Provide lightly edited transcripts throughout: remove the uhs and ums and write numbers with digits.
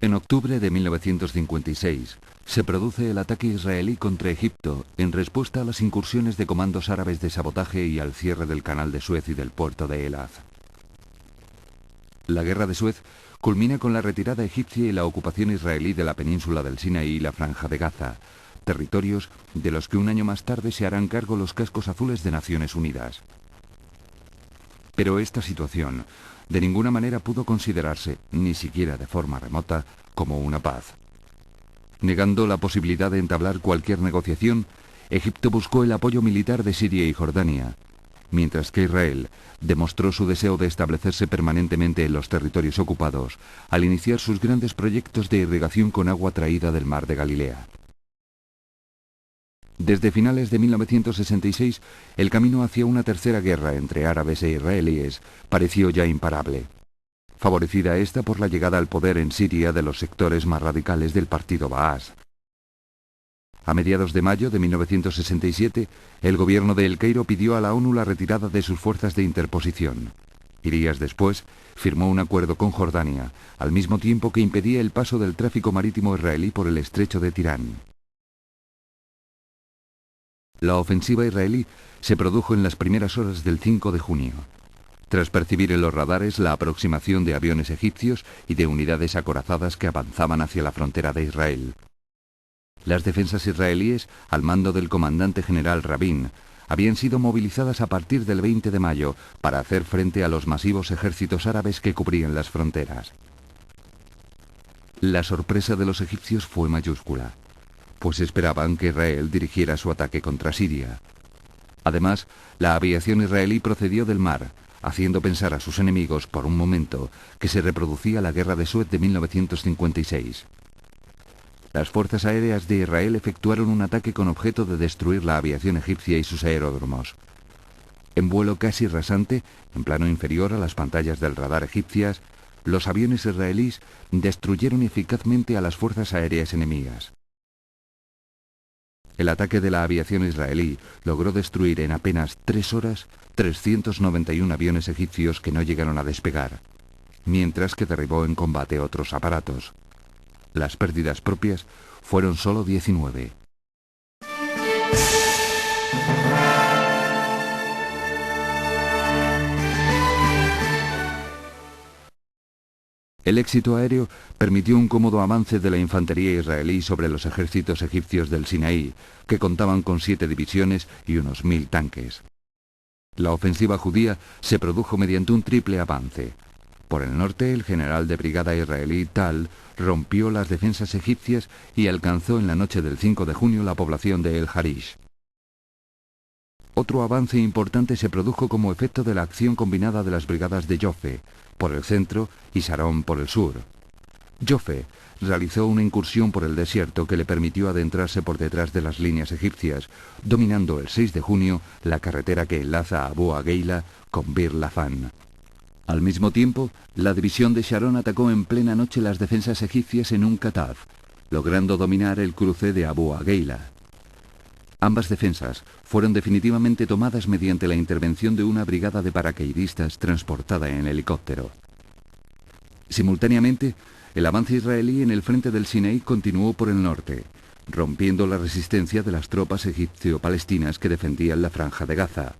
En octubre de 1956 se produce el ataque israelí contra Egipto en respuesta a las incursiones de comandos árabes de sabotaje y al cierre del canal de Suez y del puerto de El Az. La guerra de Suez culmina con la retirada egipcia y la ocupación israelí de la península del Sinaí y la Franja de Gaza, territorios de los que un año más tarde se harán cargo los cascos azules de Naciones Unidas. Pero esta situación de ninguna manera pudo considerarse, ni siquiera de forma remota, como una paz. Negando la posibilidad de entablar cualquier negociación, Egipto buscó el apoyo militar de Siria y Jordania, mientras que Israel demostró su deseo de establecerse permanentemente en los territorios ocupados al iniciar sus grandes proyectos de irrigación con agua traída del mar de Galilea. Desde finales de 1966, el camino hacia una tercera guerra entre árabes e israelíes pareció ya imparable. Favorecida esta por la llegada al poder en Siria de los sectores más radicales del partido Baas. A mediados de mayo de 1967, el gobierno de El Cairo pidió a la ONU la retirada de sus fuerzas de interposición. Y días después, firmó un acuerdo con Jordania, al mismo tiempo que impedía el paso del tráfico marítimo israelí por el estrecho de Tirán. La ofensiva israelí se produjo en las primeras horas del 5 de junio. Tras percibir en los radares la aproximación de aviones egipcios y de unidades acorazadas que avanzaban hacia la frontera de Israel. Las defensas israelíes, al mando del comandante general Rabin, habían sido movilizadas a partir del 20 de mayo para hacer frente a los masivos ejércitos árabes que cubrían las fronteras. La sorpresa de los egipcios fue mayúscula, pues esperaban que Israel dirigiera su ataque contra Siria. Además, la aviación israelí procedió del mar, haciendo pensar a sus enemigos por un momento que se reproducía la guerra de Suez de 1956. Las fuerzas aéreas de Israel efectuaron un ataque con objeto de destruir la aviación egipcia y sus aeródromos. En vuelo casi rasante, en plano inferior a las pantallas del radar egipcias, los aviones israelíes destruyeron eficazmente a las fuerzas aéreas enemigas. El ataque de la aviación israelí logró destruir en apenas 3 horas 391 aviones egipcios que no llegaron a despegar, mientras que derribó en combate otros aparatos. Las pérdidas propias fueron solo 19. El éxito aéreo permitió un cómodo avance de la infantería israelí sobre los ejércitos egipcios del Sinaí, que contaban con 7 divisiones y unos 1000 tanques. La ofensiva judía se produjo mediante un triple avance. Por el norte, el general de brigada israelí Tal rompió las defensas egipcias y alcanzó en la noche del 5 de junio la población de El Harish. Otro avance importante se produjo como efecto de la acción combinada de las brigadas de Jofe por el centro y Sharon por el sur. Jofe realizó una incursión por el desierto que le permitió adentrarse por detrás de las líneas egipcias, dominando el 6 de junio la carretera que enlaza a Abu Ageila con Bir Lafan. Al mismo tiempo, la división de Sharon atacó en plena noche las defensas egipcias en un Kataf, logrando dominar el cruce de Abu Ageila. Ambas defensas fueron definitivamente tomadas mediante la intervención de una brigada de paracaidistas transportada en helicóptero. Simultáneamente, el avance israelí en el frente del Sinaí continuó por el norte, rompiendo la resistencia de las tropas egipcio-palestinas que defendían la Franja de Gaza.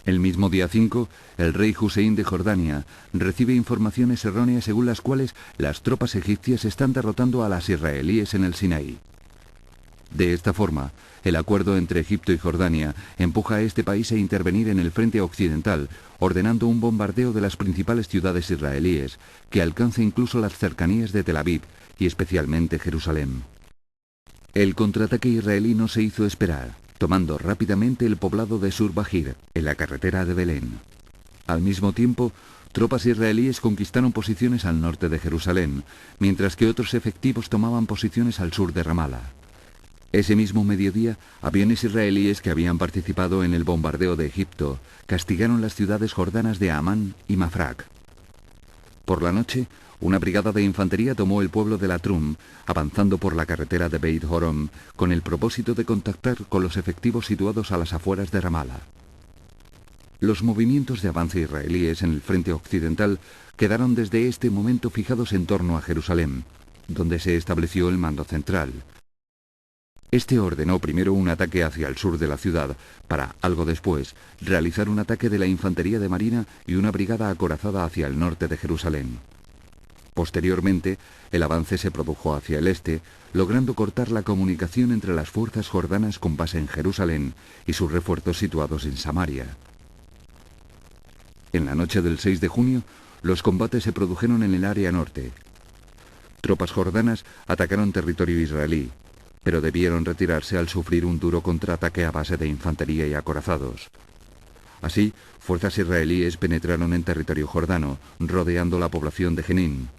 El mismo día 5, el rey Hussein de Jordania recibe informaciones erróneas según las cuales las tropas egipcias están derrotando a las israelíes en el Sinaí. De esta forma, el acuerdo entre Egipto y Jordania empuja a este país a intervenir en el frente occidental, ordenando un bombardeo de las principales ciudades israelíes, que alcanza incluso las cercanías de Tel Aviv y especialmente Jerusalén. El contraataque israelí no se hizo esperar, tomando rápidamente el poblado de Sur Bajir, en la carretera de Belén. Al mismo tiempo, tropas israelíes conquistaron posiciones al norte de Jerusalén, mientras que otros efectivos tomaban posiciones al sur de Ramala. Ese mismo mediodía, aviones israelíes que habían participado en el bombardeo de Egipto castigaron las ciudades jordanas de Amán y Mafraq. Por la noche, una brigada de infantería tomó el pueblo de Latrum, avanzando por la carretera de Beit Horon, con el propósito de contactar con los efectivos situados a las afueras de Ramala. Los movimientos de avance israelíes en el frente occidental quedaron desde este momento fijados en torno a Jerusalén, donde se estableció el mando central. Este ordenó primero un ataque hacia el sur de la ciudad, para, algo después, realizar un ataque de la infantería de marina y una brigada acorazada hacia el norte de Jerusalén. Posteriormente, el avance se produjo hacia el este, logrando cortar la comunicación entre las fuerzas jordanas con base en Jerusalén y sus refuerzos situados en Samaria. En la noche del 6 de junio, los combates se produjeron en el área norte. Tropas jordanas atacaron territorio israelí, pero debieron retirarse al sufrir un duro contraataque a base de infantería y acorazados. Así, fuerzas israelíes penetraron en territorio jordano, rodeando la población de Jenin.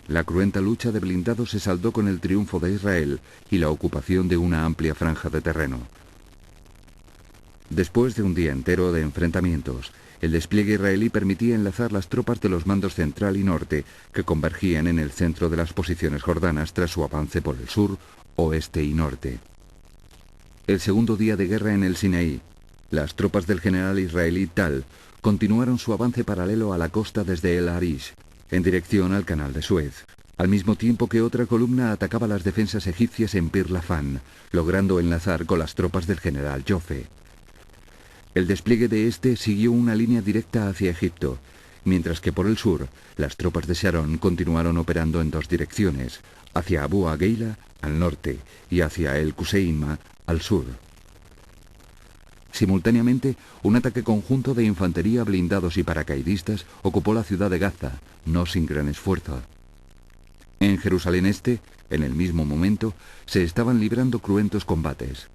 La cruenta lucha de blindados se saldó con el triunfo de Israel y la ocupación de una amplia franja de terreno. Después de un día entero de enfrentamientos, el despliegue israelí permitía enlazar las tropas de los mandos central y norte, que convergían en el centro de las posiciones jordanas tras su avance por el sur, oeste y norte. El segundo día de guerra en el Sinaí, las tropas del general israelí Tal continuaron su avance paralelo a la costa desde El Arish, en dirección al canal de Suez, al mismo tiempo que otra columna atacaba las defensas egipcias en Bir Lafan, logrando enlazar con las tropas del general Jofe. El despliegue de este siguió una línea directa hacia Egipto, mientras que por el sur, las tropas de Sharon continuaron operando en dos direcciones, hacia Abu Ageila, al norte, y hacia el Kuseima, al sur. Simultáneamente, un ataque conjunto de infantería, blindados y paracaidistas ocupó la ciudad de Gaza, no sin gran esfuerzo. En Jerusalén Este, en el mismo momento, se estaban librando cruentos combates.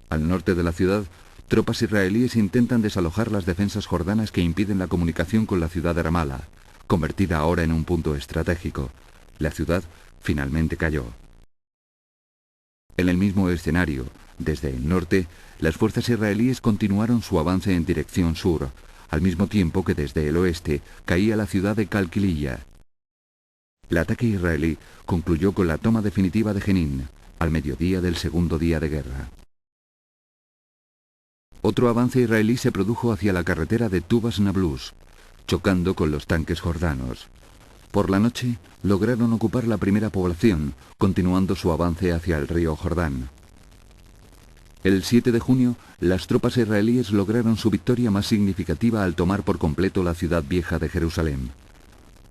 Al norte de la ciudad, tropas israelíes intentan desalojar las defensas jordanas que impiden la comunicación con la ciudad de Ramala, convertida ahora en un punto estratégico. La ciudad finalmente cayó. En el mismo escenario, desde el norte, las fuerzas israelíes continuaron su avance en dirección sur, al mismo tiempo que desde el oeste caía la ciudad de Calquililla. El ataque israelí concluyó con la toma definitiva de Jenin, al mediodía del segundo día de guerra. Otro avance israelí se produjo hacia la carretera de Tubas-Nablus, chocando con los tanques jordanos. Por la noche, lograron ocupar la primera población, continuando su avance hacia el río Jordán. El 7 de junio, las tropas israelíes lograron su victoria más significativa al tomar por completo la ciudad vieja de Jerusalén.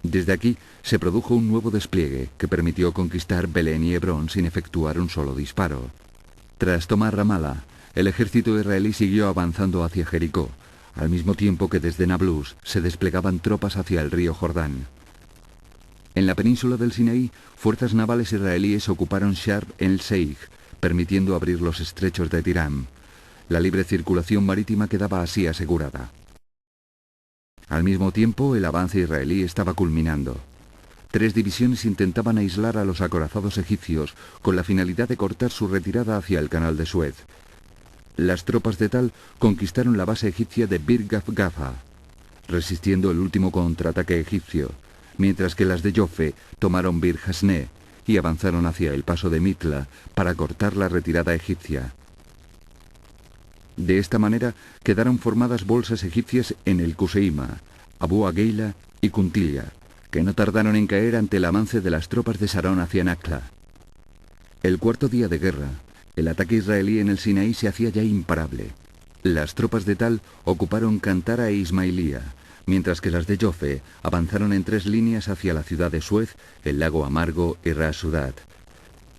Desde aquí se produjo un nuevo despliegue que permitió conquistar Belén y Hebrón sin efectuar un solo disparo. Tras tomar Ramala, el ejército israelí siguió avanzando hacia Jericó, al mismo tiempo que desde Nablus se desplegaban tropas hacia el río Jordán. En la península del Sinaí, fuerzas navales israelíes ocuparon Sharm el-Sheikh, permitiendo abrir los estrechos de Tiram. La libre circulación marítima quedaba así asegurada. Al mismo tiempo, el avance israelí estaba culminando. 3 divisiones intentaban aislar a los acorazados egipcios con la finalidad de cortar su retirada hacia el canal de Suez. Las tropas de Tal conquistaron la base egipcia de Bir Gafgafa, resistiendo el último contraataque egipcio, mientras que las de Jofe tomaron Bir Hasne y avanzaron hacia el paso de Mitla para cortar la retirada egipcia. De esta manera quedaron formadas bolsas egipcias en el Kuseima, Abu Ageila y Kuntilla, que no tardaron en caer ante el avance de las tropas de Sharon hacia Nakla. El cuarto día de guerra, el ataque israelí en el Sinaí se hacía ya imparable. Las tropas de Tal ocuparon Cantara e Ismailía, mientras que las de Jofe avanzaron en 3 líneas hacia la ciudad de Suez, el lago Amargo y Ras Sudat.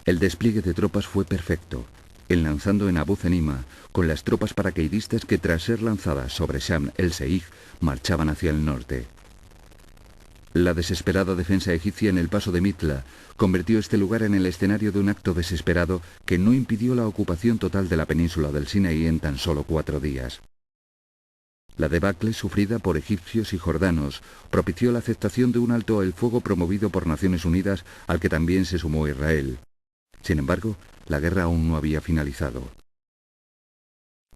El despliegue de tropas fue perfecto, enlazando en Abu Zenima con las tropas paracaidistas que tras ser lanzadas sobre Sharm el-Sheikh marchaban hacia el norte. La desesperada defensa egipcia en el paso de Mitla convirtió este lugar en el escenario de un acto desesperado que no impidió la ocupación total de la península del Sinaí en tan solo 4 días. La debacle sufrida por egipcios y jordanos propició la aceptación de un alto el fuego promovido por Naciones Unidas al que también se sumó Israel. Sin embargo, la guerra aún no había finalizado.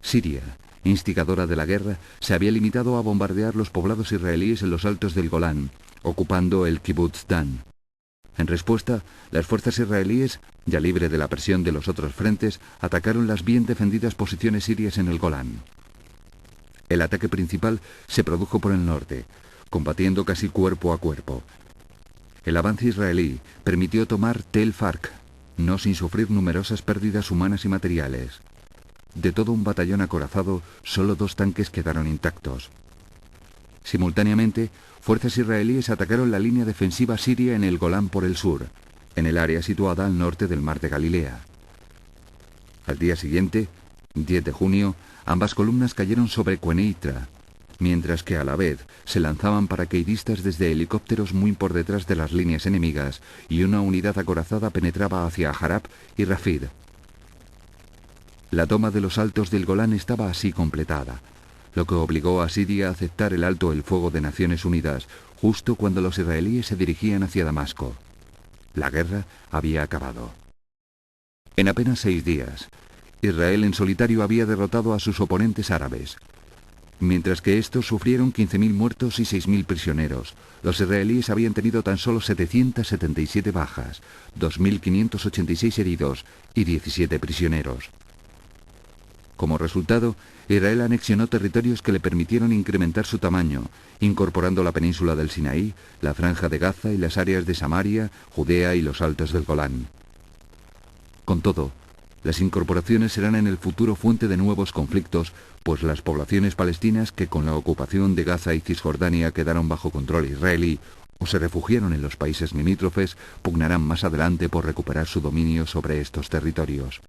Siria, instigadora de la guerra, se había limitado a bombardear los poblados israelíes en los altos del Golán, ocupando el Kibbutz Dan. En respuesta, las fuerzas israelíes, ya libre de la presión de los otros frentes, atacaron las bien defendidas posiciones sirias en el Golán. El ataque principal se produjo por el norte, combatiendo casi cuerpo a cuerpo. El avance israelí permitió tomar Tel Farq, no sin sufrir numerosas pérdidas humanas y materiales. De todo un batallón acorazado, solo 2 tanques quedaron intactos. Simultáneamente, fuerzas israelíes atacaron la línea defensiva siria en el Golán por el sur, en el área situada al norte del mar de Galilea. Al día siguiente, 10 de junio, ambas columnas cayeron sobre Quneitra, mientras que a la vez se lanzaban paracaidistas desde helicópteros muy por detrás de las líneas enemigas y una unidad acorazada penetraba hacia Harab y Rafid. La toma de los altos del Golán estaba así completada, lo que obligó a Siria a aceptar el alto el fuego de Naciones Unidas justo cuando los israelíes se dirigían hacia Damasco. La guerra había acabado. En apenas 6 días, Israel en solitario había derrotado a sus oponentes árabes. Mientras que estos sufrieron 15.000 muertos y 6.000 prisioneros, los israelíes habían tenido tan solo 777 bajas, 2.586 heridos y 17 prisioneros. Como resultado, Israel anexionó territorios que le permitieron incrementar su tamaño, incorporando la península del Sinaí, la franja de Gaza y las áreas de Samaria, Judea y los altos del Golán. Con todo, las incorporaciones serán en el futuro fuente de nuevos conflictos, pues las poblaciones palestinas que con la ocupación de Gaza y Cisjordania quedaron bajo control israelí o se refugiaron en los países limítrofes, pugnarán más adelante por recuperar su dominio sobre estos territorios.